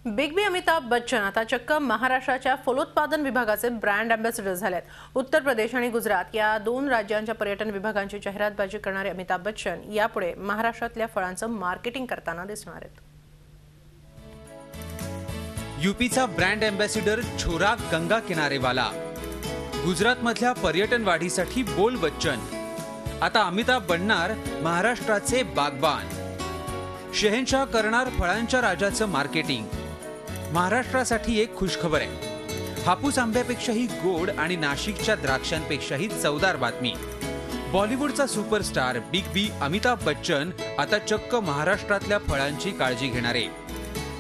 Big बी अमिताभ बच्चन आता चक्क महाराष्ट्राच्या फलोत्पादन विभागाचे ब्रँड अँबॅसेडर झालेत। उत्तर प्रदेश आणि गुजरात या दोन राज्यांच्या पर्यटन विभागांची जाहिरातबाजी करणारे अमिताभ बच्चन यापुढे महाराष्ट्रातल्या फळांचं मार्केटिंग करताना दिसणार आहेत। यूपीचा ब्रँड अँबॅसेडर छोरा गंगा किनारेवाला, गुजरातमधल्या पर्यटन वाढीसाठी बोल बच्चन, आता अमिताभ बनणार महाराष्ट्राचे बागबान। शहंशाह करणार फळांच्या राजाचं मार्केटिंग। महाराष्ट्रासाठी एक खुशखबर आहे। हापूस आंब्यापेक्षाही गोड आणि नाशिकच्या द्राक्षांपेक्षाही चवदार बातमी। बॉलिवूडचा सुपरस्टार बिग बी अमिताभ बच्चन आता चक्क महाराष्ट्रातल्या फळांची काळजी घेणार आहे।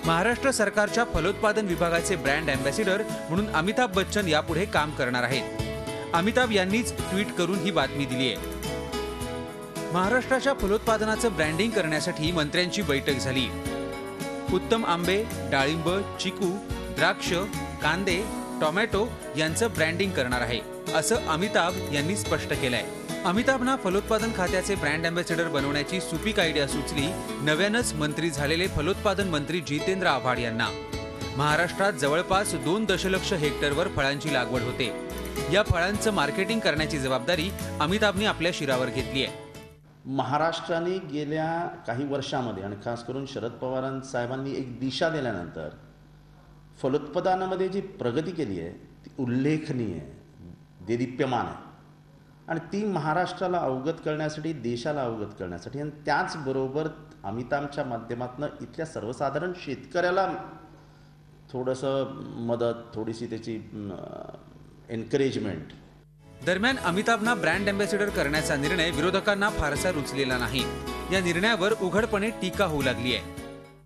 महाराष्ट्र सरकारच्या फलोत्पादन विभागाचे ब्रँड अँबॅसेडर म्हणून अमिताभ बच्चन यापुढे काम करणार आहेत। अमिताभ यांनीच ट्विट करून ही बातमी दिली आहे। महाराष्ट्राच्या फलोत्पादनाचं ब्रँडिंग करण्यासाठी मंत्र्यांची बैठक झाली। उत्तम आंबे, डाळिंब, चिकू, द्राक्ष, कांदे, टोमॅटो यांचं ब्रँडिंग करणार आहे, असं अमिताभ यांनी स्पष्ट केलंय। अमिताभना फलोत्पादन खात्याचे ब्रँड अँबॅसेडर बनवण्याची सुपीक आयडिया सुचली नव्यानंच मंत्री झालेले फलोत्पादन मंत्री जितेंद्र आव्हाड यांना। महाराष्ट्रात जवळपास 2 दशलक्ष हेक्टरवर फळांची लागवड होते। या फळांचं मार्केटिंग करण्याची जबाबदारी अमिताभने आपल्या शिरावर घेतली आहे। महाराष्ट्राने गेल्या काही वर्षांमध्ये आणि खास करून शरद पवार साहेबांनी एक दिशा दिल्यानंतर फलोत्पादनामध्ये जी प्रगती केली आहे ती उल्लेखनीय आहे, देदीप्यमान आहे आणि ती महाराष्ट्राला अवगत करण्यासाठी, देशाला अवगत करण्यासाठी आणि त्याचबरोबर अमिताभच्या माध्यमातून इथल्या सर्वसाधारण शेतकऱ्याला थोडंसं मदत, थोडीशी त्याची एनकरेजमेंट। दरम्यान अमिताभना ब्रँड अँबॅसेडर करण्याचा निर्णय विरोधकांना फारसा रुचलेला नाही। या निर्णयावर उघडपणे टीका होऊ लागली आहे।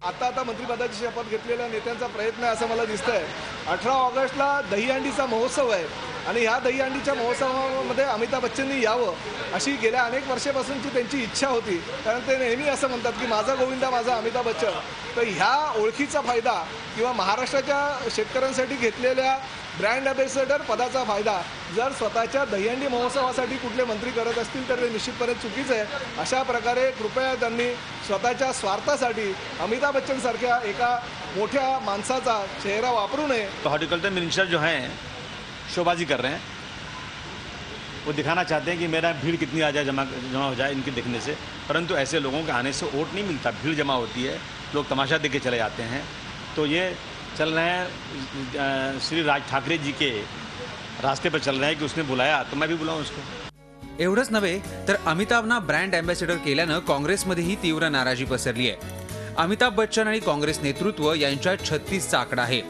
आता मंत्रिपदाची शपथ घेतलेल्या नेत्यांचा प्रयत्न आहे असं मला दिसतंय। 18 ऑगस्टला दहीहंडीचा महोत्सव आहे आणि ह्या दहीहंडीच्या महोत्सवामध्ये अमिताभ बच्चननी यावं अशी गेल्या अनेक वर्षापासूनची त्यांची इच्छा होती। कारण ते नेहमी असं म्हणतात की माझा गोविंदा माझा अमिताभ बच्चन। तर ह्या ओळखीचा फायदा किंवा महाराष्ट्राच्या शेतकऱ्यांसाठी घेतलेल्या ब्रँड अँबॅसेडर पदाचा फायदा जर स्वतःच्या दहीहंडी महोत्सवासाठी कुठले मंत्री करत असतील तर ते निश्चितपणे चुकीचं आहे। अशा प्रकारे कृपया त्यांनी स्वतःच्या स्वार्थासाठी अमिताभ बच्चन सारख्या एका मोठ्या माणसाचा चेहरा वापरू नये। हॉर्टिकल्चर मिनिस्टर जो हैं शोबाजी कर रहे हैं, वो दिखाना चाहते हैं कि मेरा भीड़ कितनी आ जाए, जमा हो जाए इनके देखने से, परंतु ऐसे लोगों के आने से वोट नहीं मिलता, भीड़ जमा होती है, लोग तमाशा देख के चले जाते हैं। तो ये चल रहे हैं श्री राज ठाकरे जी के रास्ते पर चल रहे हैं कि उसने बुलाया तो मैं भी बुलाऊं उसको। एवढंच नव्हे तर अमिताभना ब्रँड अँबॅसेडर केल्यानं काँग्रेसमध्येही तीव्र नाराजी पसरली आहे। अमिताभ बच्चन आणि काँग्रेस नेतृत्व यांच्यात 36चा आकडा आहे।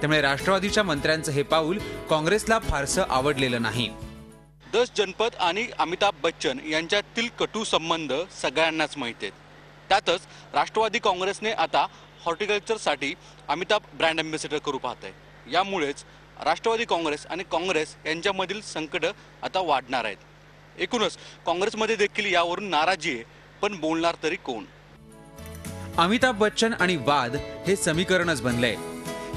त्यामुळे राष्ट्रवादीच्या मंत्र्यांचं हे पाऊल काँग्रेसला फारसं आवडलेलं नाही। 10 जनपद आणि अमिताभ बच्चन यांच्यातील कटू संबंध सगळ्यांनाच माहिती आहेत। त्यातच राष्ट्रवादी काँग्रेसने आता हॉर्टिकल्चरसाठी अमिताभ ब्रँड अँबॅसेडर करू पाहत आहे। यामुळेच राष्ट्रवादी काँग्रेस आणि काँग्रेस यांच्यामधील संकट आता वाढणार आहेत। एकूणच काँग्रेसमध्ये देखील यावरून नाराजी आहे, पण बोलणार तरी कोण? अमिताभ बच्चन आणि वाद हे समीकरणच बनलंय।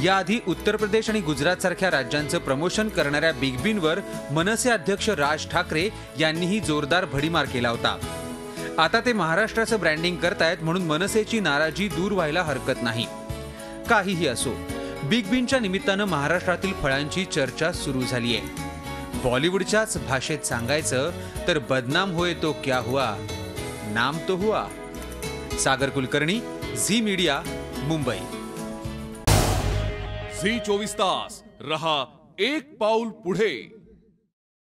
याआधी उत्तर प्रदेश आणि गुजरात सारख्या राज्यांचं प्रमोशन करणाऱ्या बिग बींवर मनसे अध्यक्ष राज ठाकरे यांनीही जोरदार भडीमार केला होता। आता ते महाराष्ट्राचं ब्रँडिंग करतायत म्हणून मनसेची नाराजी दूर व्हायला हरकत नाही। काहीही असो, बिग बींच्या निमित्तानं महाराष्ट्रातील फळांची चर्चा सुरू झाली आहे। बॉलिवूडच्याच भाषेत सांगायचं तर बदनाम होए तो क्या हुआ, नाम तो हुआ। सागर कुलकर्णी, झी मीडिया, मुंबई। झी 24 तास रहा एक पाऊल पुढे।